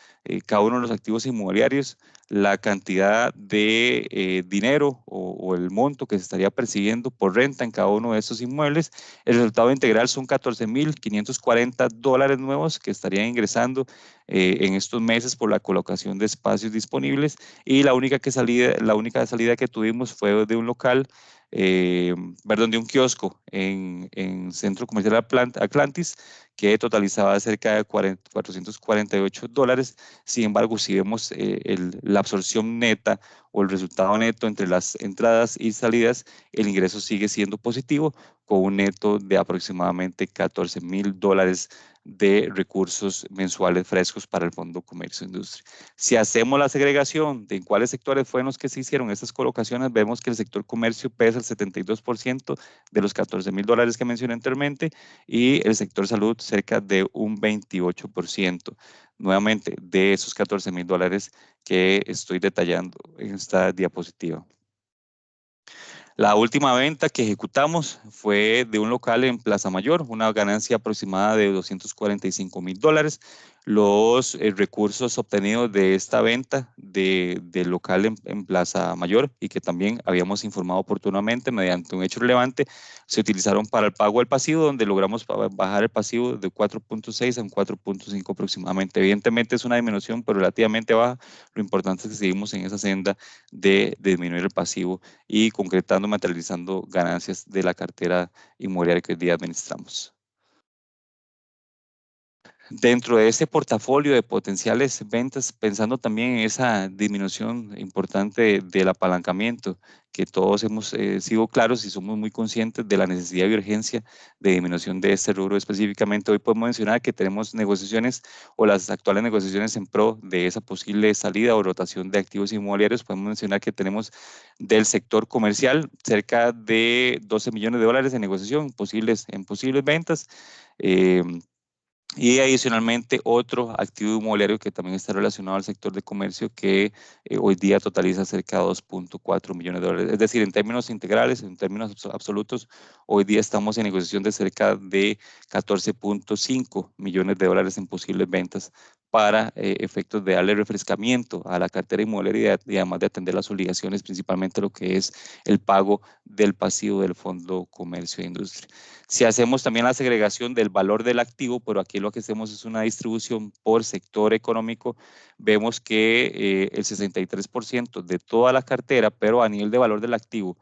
cada uno de los activos inmobiliarios, la cantidad de dinero o el monto que se estaría percibiendo por renta en cada uno de estos inmuebles. El resultado integral son $14,540 nuevos que estarían ingresando en estos meses por la colocación de espacios disponibles, y la única salida que tuvimos fue de un local, perdón, de un kiosco en Centro Comercial Atlantis, que totalizaba cerca de $448. Sin embargo, si vemos la absorción neta o el resultado neto entre las entradas y salidas, el ingreso sigue siendo positivo, con un neto de aproximadamente $14,000 de recursos mensuales frescos para el Fondo Comercio e Industria. Si hacemos la segregación de en cuáles sectores fueron los que se hicieron estas colocaciones, vemos que el sector comercio pesa el 72% de los $14,000 que mencioné anteriormente, y el sector salud cerca de un 28%. Nuevamente, de esos $14,000 que estoy detallando en esta diapositiva. La última venta que ejecutamos fue de un local en Plaza Mayor, una ganancia aproximada de $245,000. Los recursos obtenidos de esta venta del local en Plaza Mayor, y que también habíamos informado oportunamente mediante un hecho relevante, se utilizaron para el pago del pasivo, donde logramos bajar el pasivo de 4.6 a un 4.5 aproximadamente. Evidentemente es una disminución, pero relativamente baja. Lo importante es que seguimos en esa senda de disminuir el pasivo y concretando, materializando ganancias de la cartera inmobiliaria que hoy día administramos. Dentro de este portafolio de potenciales ventas, pensando también en esa disminución importante del apalancamiento, que todos hemos sido claros y somos muy conscientes de la necesidad y urgencia de disminución de este rubro específicamente, hoy podemos mencionar que tenemos negociaciones o las actuales negociaciones en pro de esa posible salida o rotación de activos inmobiliarios. Podemos mencionar que tenemos del sector comercial cerca de $12 millones en negociación, en posibles ventas. Y adicionalmente otro activo inmobiliario que también está relacionado al sector de comercio, que hoy día totaliza cerca de $2.4 millones. Es decir, en términos integrales, en términos absolutos, hoy día estamos en negociación de cerca de $14.5 millones en posibles ventas para efectos de darle refrescamiento a la cartera inmobiliaria y además de atender las obligaciones, principalmente lo que es el pago del pasivo del Fondo Comercio e Industria. Si hacemos también la segregación del valor del activo, pero aquí lo que hacemos es una distribución por sector económico, vemos que el 63% de toda la cartera, pero a nivel de valor del activo,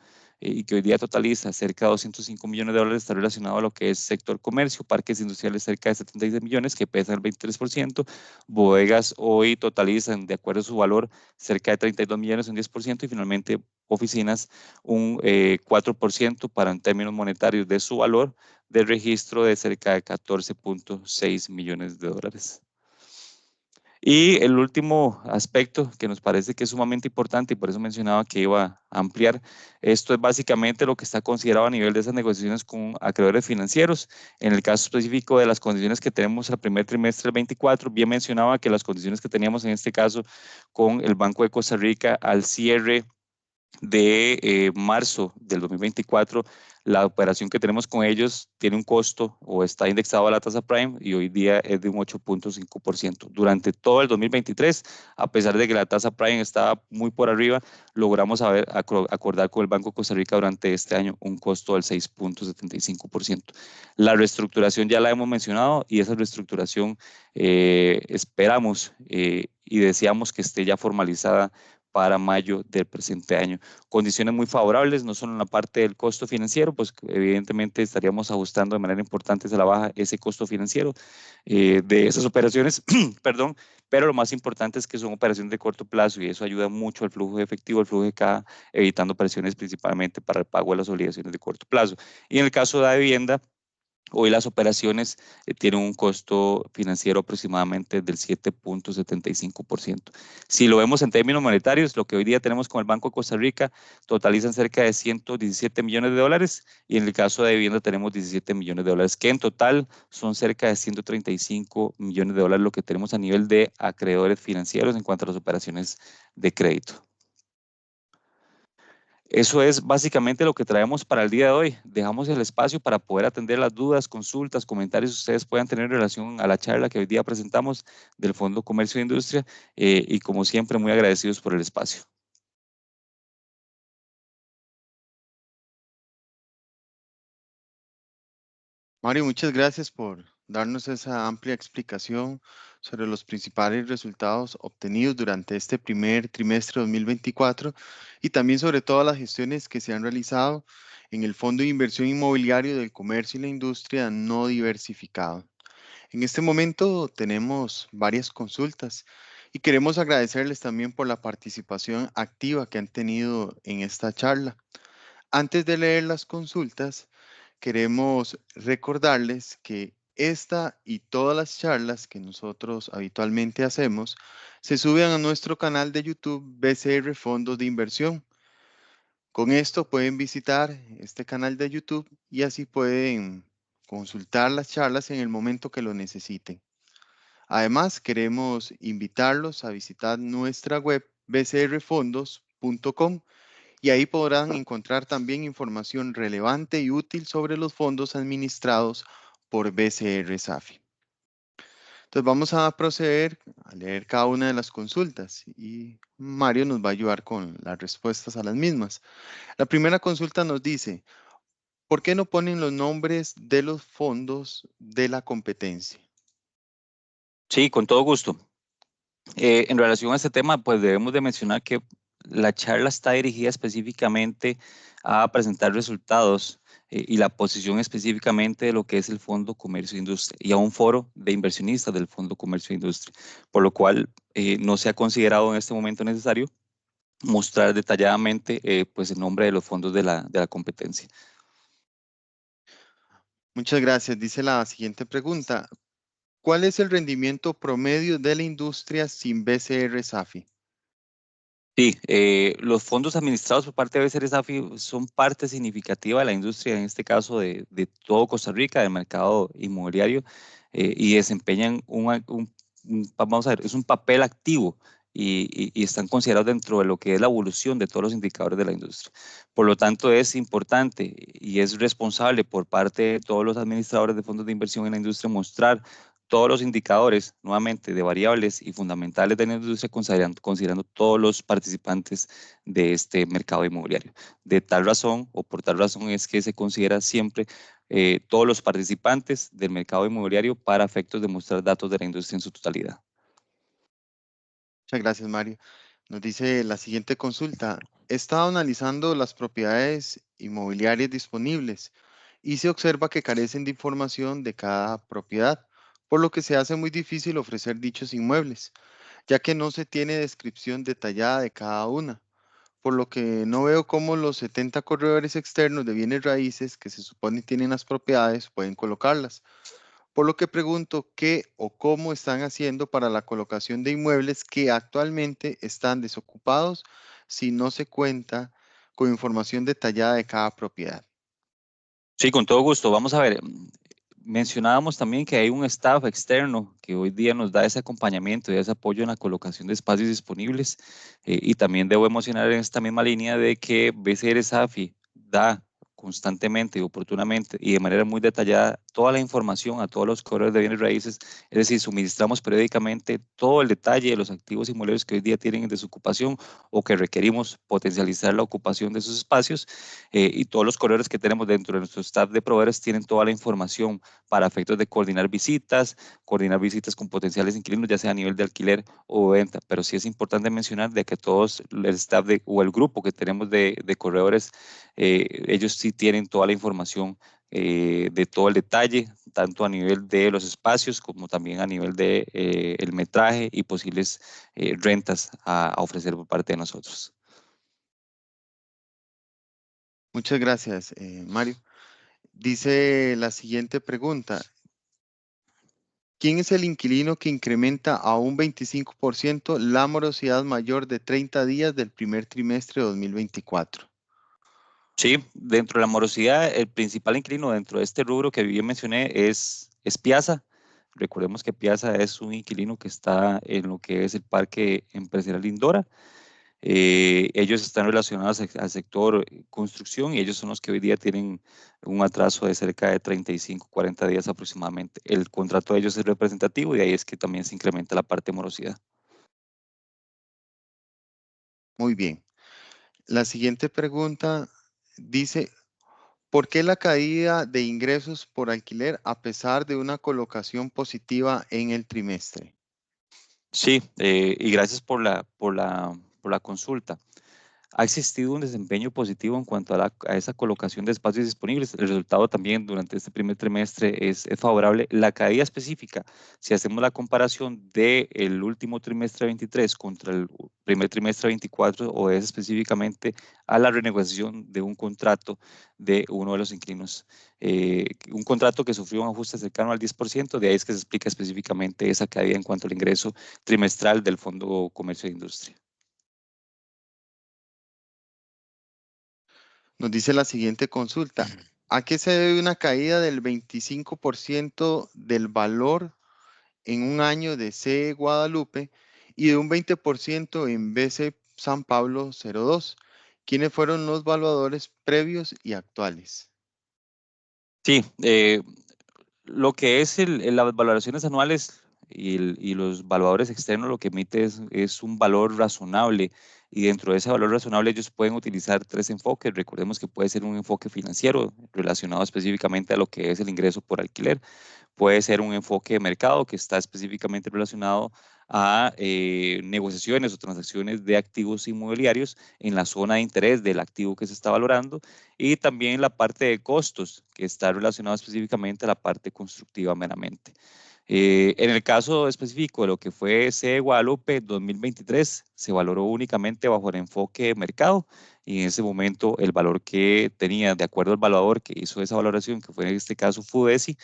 y que hoy día totaliza cerca de 205 millones de dólares, está relacionado a lo que es sector comercio, parques industriales cerca de 76 millones, que pesan el 23%, bodegas hoy totalizan, de acuerdo a su valor, cerca de 32 millones, un 10%, y finalmente oficinas un 4% para en términos monetarios de su valor de registro de cerca de 14.6 millones de dólares. Y el último aspecto que nos parece que es sumamente importante y por eso mencionaba que iba a ampliar, esto es básicamente lo que está considerado a nivel de esas negociaciones con acreedores financieros. En el caso específico de las condiciones que tenemos al primer trimestre del 24, bien mencionaba que las condiciones que teníamos en este caso con el Banco de Costa Rica al cierre de marzo del 2024, la operación que tenemos con ellos tiene un costo o está indexado a la tasa prime y hoy día es de un 8.5%. Durante todo el 2023, a pesar de que la tasa prime estaba muy por arriba, logramos acordar con el Banco de Costa Rica durante este año un costo del 6.75%. La reestructuración ya la hemos mencionado y esa reestructuración esperamos y deseamos que esté ya formalizada para mayo del presente año. Condiciones muy favorables, no solo en la parte del costo financiero, pues evidentemente estaríamos ajustando de manera importante a la baja ese costo financiero de esas operaciones, perdón, pero lo más importante es que son operaciones de corto plazo y eso ayuda mucho al flujo de efectivo, al flujo de caja, evitando presiones principalmente para el pago de las obligaciones de corto plazo. Y en el caso de la vivienda, hoy las operaciones tienen un costo financiero aproximadamente del 7.75%. Si lo vemos en términos monetarios, lo que hoy día tenemos con el Banco de Costa Rica totalizan cerca de 117 millones de dólares y en el caso de vivienda tenemos 17 millones de dólares, que en total son cerca de 135 millones de dólares lo que tenemos a nivel de acreedores financieros en cuanto a las operaciones de crédito. Eso es básicamente lo que traemos para el día de hoy. Dejamos el espacio para poder atender las dudas, consultas, comentarios que ustedes puedan tener en relación a la charla que hoy día presentamos del Fondo Comercio e Industria y como siempre muy agradecidos por el espacio. Mario, muchas gracias por darnos esa amplia explicación sobre los principales resultados obtenidos durante este primer trimestre de 2024 y también sobre todas las gestiones que se han realizado en el Fondo de Inversión Inmobiliario del Comercio y la Industria no diversificado. En este momento tenemos varias consultas y queremos agradecerles también por la participación activa que han tenido en esta charla. Antes de leer las consultas, queremos recordarles que esta y todas las charlas que nosotros habitualmente hacemos se suben a nuestro canal de YouTube BCR Fondos de Inversión. Con esto pueden visitar este canal de YouTube y así pueden consultar las charlas en el momento que lo necesiten. Además, queremos invitarlos a visitar nuestra web bcrfondos.com y ahí podrán encontrar también información relevante y útil sobre los fondos administrados por BCR Safi. Entonces vamos a proceder a leer cada una de las consultas y Mario nos va a ayudar con las respuestas a las mismas. La primera consulta nos dice, ¿por qué no ponen los nombres de los fondos de la competencia? Sí, con todo gusto. En relación a este tema, pues debemos de mencionar que la charla está dirigida específicamente a presentar resultados y la posición específicamente de lo que es el Fondo Comercio e Industria y a un foro de inversionistas del Fondo Comercio e Industria, por lo cual no se ha considerado en este momento necesario mostrar detalladamente pues el nombre de los fondos de la competencia. Muchas gracias. Dice la siguiente pregunta. ¿Cuál es el rendimiento promedio de la industria sin BCR Safi? Sí, los fondos administrados por parte de BCR Safi son parte significativa de la industria, en este caso de todo Costa Rica, del mercado inmobiliario, y desempeñan vamos a ver, es un papel activo y están considerados dentro de lo que es la evolución de todos los indicadores de la industria. Por lo tanto, es importante y es responsable por parte de todos los administradores de fondos de inversión en la industria mostrar todos los indicadores, nuevamente, de variables y fundamentales de la industria, considerando todos los participantes de este mercado inmobiliario. De tal razón, o por tal razón, es que se considera siempre todos los participantes del mercado inmobiliario para efectos de mostrar datos de la industria en su totalidad. Muchas gracias, Mario. Nos dice la siguiente consulta. He estado analizando las propiedades inmobiliarias disponibles y se observa que carecen de información de cada propiedad, por lo que se hace muy difícil ofrecer dichos inmuebles, ya que no se tiene descripción detallada de cada una, por lo que no veo cómo los 70 corredores externos de bienes raíces que se supone tienen las propiedades pueden colocarlas. Por lo que pregunto qué o cómo están haciendo para la colocación de inmuebles que actualmente están desocupados si no se cuenta con información detallada de cada propiedad. Sí, con todo gusto. Vamos a ver, mencionábamos también que hay un staff externo que hoy día nos da ese acompañamiento y ese apoyo en la colocación de espacios disponibles. Y también debo mencionar en esta misma línea de que BCR Safi da constantemente y oportunamente y de manera muy detallada toda la información a todos los corredores de bienes raíces, es decir, suministramos periódicamente todo el detalle de los activos inmobiliarios que hoy día tienen en desocupación o que requerimos potencializar la ocupación de esos espacios, y todos los corredores que tenemos dentro de nuestro staff de proveedores tienen toda la información para efectos de coordinar visitas con potenciales inquilinos, ya sea a nivel de alquiler o venta. Pero sí es importante mencionar de que todos el staff o el grupo que tenemos de corredores, ellos sí tienen toda la información de todo el detalle, tanto a nivel de los espacios como también a nivel de el metraje y posibles rentas a ofrecer por parte de nosotros. Muchas gracias, Mario. Dice la siguiente pregunta. ¿Quién es el inquilino que incrementa a un 25% la morosidad mayor de 30 días del primer trimestre de 2024? Sí, dentro de la morosidad, el principal inquilino dentro de este rubro que bien mencioné es Piazza. Recordemos que Piazza es un inquilino que está en lo que es el Parque Empresarial Lindora. Ellos están relacionados al sector construcción y ellos son los que hoy día tienen un atraso de cerca de 35, 40 días aproximadamente. El contrato de ellos es representativo y ahí es que también se incrementa la parte de morosidad. Muy bien. La siguiente pregunta dice, ¿por qué la caída de ingresos por alquiler a pesar de una colocación positiva en el trimestre? Sí, y gracias por la consulta. Ha existido un desempeño positivo en cuanto a esa colocación de espacios disponibles. El resultado también durante este primer trimestre es favorable. La caída específica, si hacemos la comparación del último trimestre 23 contra el primer trimestre 24, obedece específicamente a la renegociación de un contrato de uno de los inquilinos. Un contrato que sufrió un ajuste cercano al 10%, de ahí es que se explica específicamente esa caída en cuanto al ingreso trimestral del Fondo Comercio e Industria. Nos dice la siguiente consulta. ¿A qué se debe una caída del 25% del valor en un año de CE Guadalupe y de un 20% en BC San Pablo 02? ¿Quiénes fueron los valuadores previos y actuales? Sí, lo que es las valoraciones anuales y los evaluadores externos lo que emite es un valor razonable, y dentro de ese valor razonable ellos pueden utilizar tres enfoques. Recordemos que puede ser un enfoque financiero relacionado específicamente a lo que es el ingreso por alquiler. Puede ser un enfoque de mercado que está específicamente relacionado a negociaciones o transacciones de activos inmobiliarios en la zona de interés del activo que se está valorando, y también la parte de costos que está relacionado específicamente a la parte constructiva meramente. En el caso específico de lo que fue CE Guadalupe 2023, se valoró únicamente bajo el enfoque de mercado, y en ese momento el valor que tenía, de acuerdo al evaluador que hizo esa valoración, que fue en este caso Fudesi,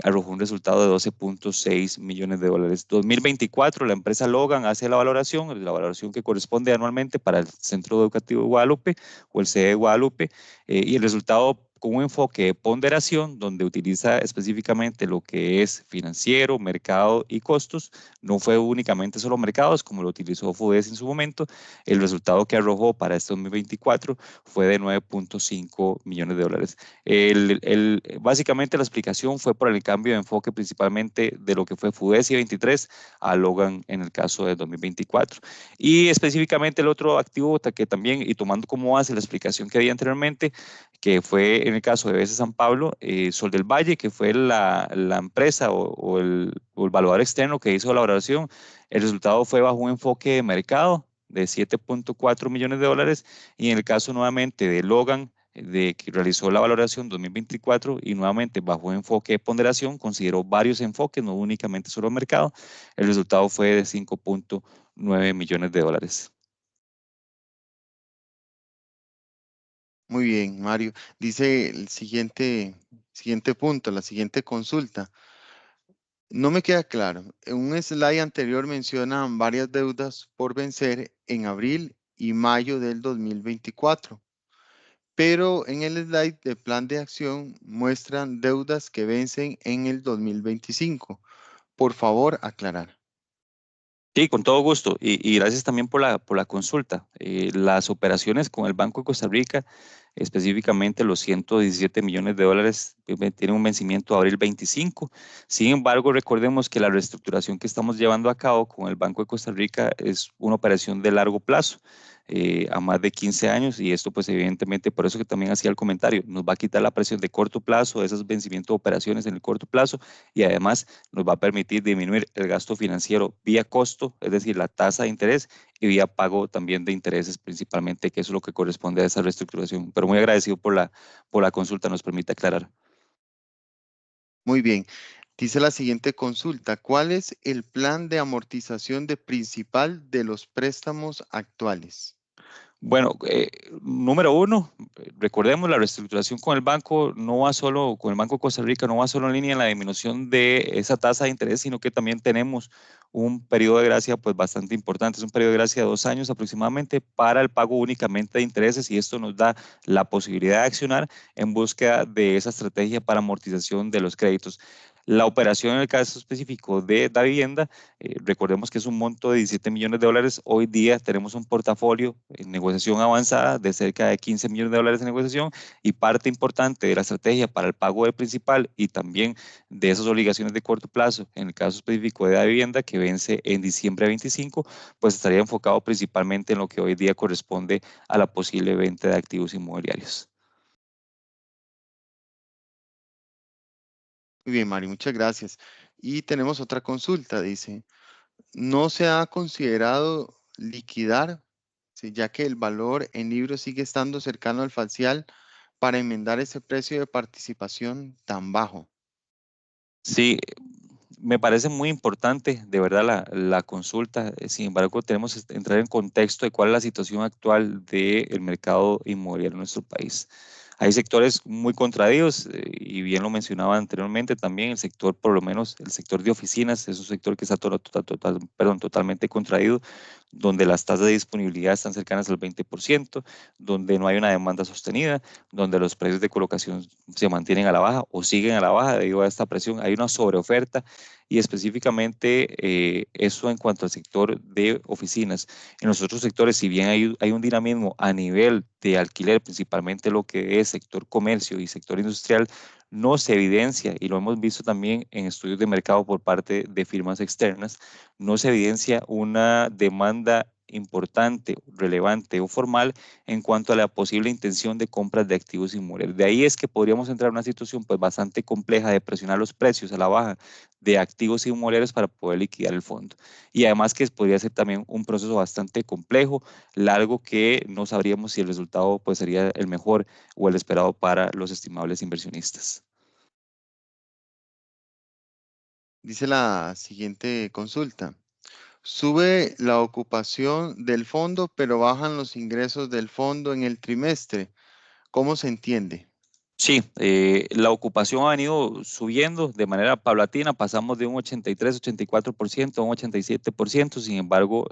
arrojó un resultado de 12.6 millones de dólares. 2024, la empresa Logan hace la valoración que corresponde anualmente para el Centro Educativo de Guadalupe o el CE de Guadalupe, y el resultado con un enfoque de ponderación donde utiliza específicamente lo que es financiero, mercado y costos. No fue únicamente solo mercados como lo utilizó FUDES en su momento. El resultado que arrojó para este 2024 fue de 9.5 millones de dólares. Básicamente la explicación fue por el cambio de enfoque principalmente de lo que fue FUDES y 23 a Logan en el caso de 2024. Y específicamente el otro activo que también, y tomando como base la explicación que había anteriormente, que fue en el caso de BC San Pablo, Sol del Valle, que fue la empresa o el evaluador externo que hizo la valoración. El resultado fue bajo un enfoque de mercado de 7.4 millones de dólares, y en el caso nuevamente de Logan, de que realizó la valoración 2024 y nuevamente bajo enfoque de ponderación, consideró varios enfoques, no únicamente solo mercado, el resultado fue de 5.9 millones de dólares. Muy bien, Mario. Dice el siguiente punto, la siguiente consulta. No me queda claro. En un slide anterior mencionan varias deudas por vencer en abril y mayo del 2024, pero en el slide de plan de acción muestran deudas que vencen en el 2025. Por favor, aclarar. Sí, con todo gusto. Y gracias también por la consulta. Las operaciones con el Banco de Costa Rica, específicamente los 117 millones de dólares, tienen un vencimiento a abril 25. Sin embargo, recordemos que la reestructuración que estamos llevando a cabo con el Banco de Costa Rica es una operación de largo plazo, a más de 15 años, y esto pues evidentemente, por eso que también hacía el comentario, nos va a quitar la presión de corto plazo, de esos vencimientos de operaciones en el corto plazo, y además nos va a permitir disminuir el gasto financiero vía costo, es decir, la tasa de interés, y vía pago también de intereses principalmente, que eso es lo que corresponde a esa reestructuración. Pero muy agradecido por la consulta, nos permite aclarar. Muy bien. Dice la siguiente consulta. ¿Cuál es el plan de amortización de principal de los préstamos actuales? Bueno, número uno, recordemos la reestructuración con el banco no va solo, con el Banco de Costa Rica, no va solo en línea en la disminución de esa tasa de interés, sino que también tenemos un periodo de gracia pues bastante importante, es un periodo de gracia de 2 años aproximadamente para el pago únicamente de intereses, y esto nos da la posibilidad de accionar en búsqueda de esa estrategia para amortización de los créditos. La operación en el caso específico de la vivienda, recordemos que es un monto de 17 millones de dólares. Hoy día tenemos un portafolio en negociación avanzada de cerca de 15 millones de dólares en negociación, y parte importante de la estrategia para el pago del principal y también de esas obligaciones de corto plazo, en el caso específico de la vivienda que vence en diciembre 25, pues estaría enfocado principalmente en lo que hoy día corresponde a la posible venta de activos inmobiliarios. Muy bien, Mario, muchas gracias. Y tenemos otra consulta, dice, ¿no se ha considerado liquidar, sí, ya que el valor en libros sigue estando cercano al facial para enmendar ese precio de participación tan bajo? Sí, me parece muy importante, de verdad, la consulta. Sin embargo, tenemos que entrar en contexto de cuál es la situación actual del mercado inmobiliario en nuestro país. Hay sectores muy contraídos, y bien lo mencionaba anteriormente también, el sector, por lo menos el sector de oficinas, es un sector que está totalmente contraído, donde las tasas de disponibilidad están cercanas al 20%, donde no hay una demanda sostenida, donde los precios de colocación se mantienen a la baja o siguen a la baja debido a esta presión. Hay una sobreoferta, y específicamente eso en cuanto al sector de oficinas. En los otros sectores, si bien hay un dinamismo a nivel de alquiler, principalmente lo que es sector comercio y sector industrial, no se evidencia, y lo hemos visto también en estudios de mercado por parte de firmas externas, no se evidencia una demanda importante, relevante o formal en cuanto a la posible intención de compras de activos inmobiliarios. De ahí es que podríamos entrar en una situación pues bastante compleja de presionar los precios a la baja de activos inmobiliarios para poder liquidar el fondo. Y además que podría ser también un proceso bastante complejo, largo, que no sabríamos si el resultado pues sería el mejor o el esperado para los estimables inversionistas. Dice la siguiente consulta. Sube la ocupación del fondo, pero bajan los ingresos del fondo en el trimestre. ¿Cómo se entiende? Sí, la ocupación ha venido subiendo de manera paulatina, pasamos de un 83, 84% a un 87%. Sin embargo,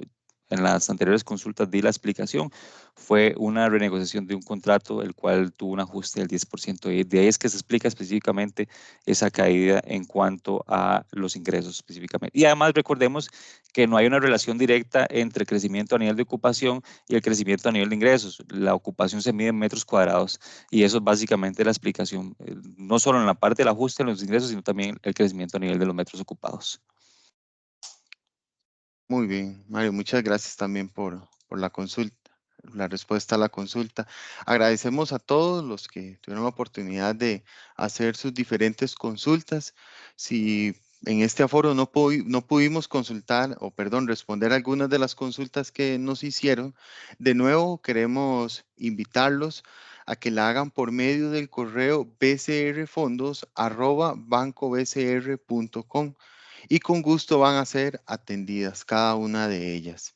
en las anteriores consultas di la explicación, fue una renegociación de un contrato, el cual tuvo un ajuste del 10%. Y de ahí es que se explica específicamente esa caída en cuanto a los ingresos específicamente. Y además recordemos que no hay una relación directa entre el crecimiento a nivel de ocupación y el crecimiento a nivel de ingresos. La ocupación se mide en metros cuadrados y eso es básicamente la explicación, no solo en la parte del ajuste en los ingresos, sino también el crecimiento a nivel de los metros ocupados. Muy bien, Mario, muchas gracias también por la consulta, la respuesta a la consulta. Agradecemos a todos los que tuvieron la oportunidad de hacer sus diferentes consultas. Si en este aforo no pudimos consultar, o perdón, responder algunas de las consultas que nos hicieron, de nuevo queremos invitarlos a que la hagan por medio del correo bcrfondos@bancobcr.com. Y con gusto van a ser atendidas cada una de ellas.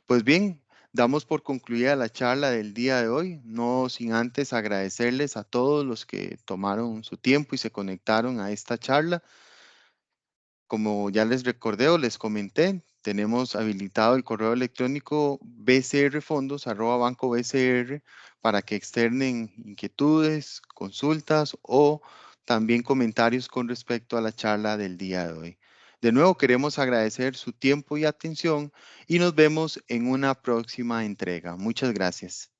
Pues bien, damos por concluida la charla del día de hoy, no sin antes agradecerles a todos los que tomaron su tiempo y se conectaron a esta charla. Como ya les recordé o les comenté, tenemos habilitado el correo electrónico bcrfondos@bancobcr para que externen inquietudes, consultas o también comentarios con respecto a la charla del día de hoy. De nuevo, queremos agradecer su tiempo y atención y nos vemos en una próxima entrega. Muchas gracias.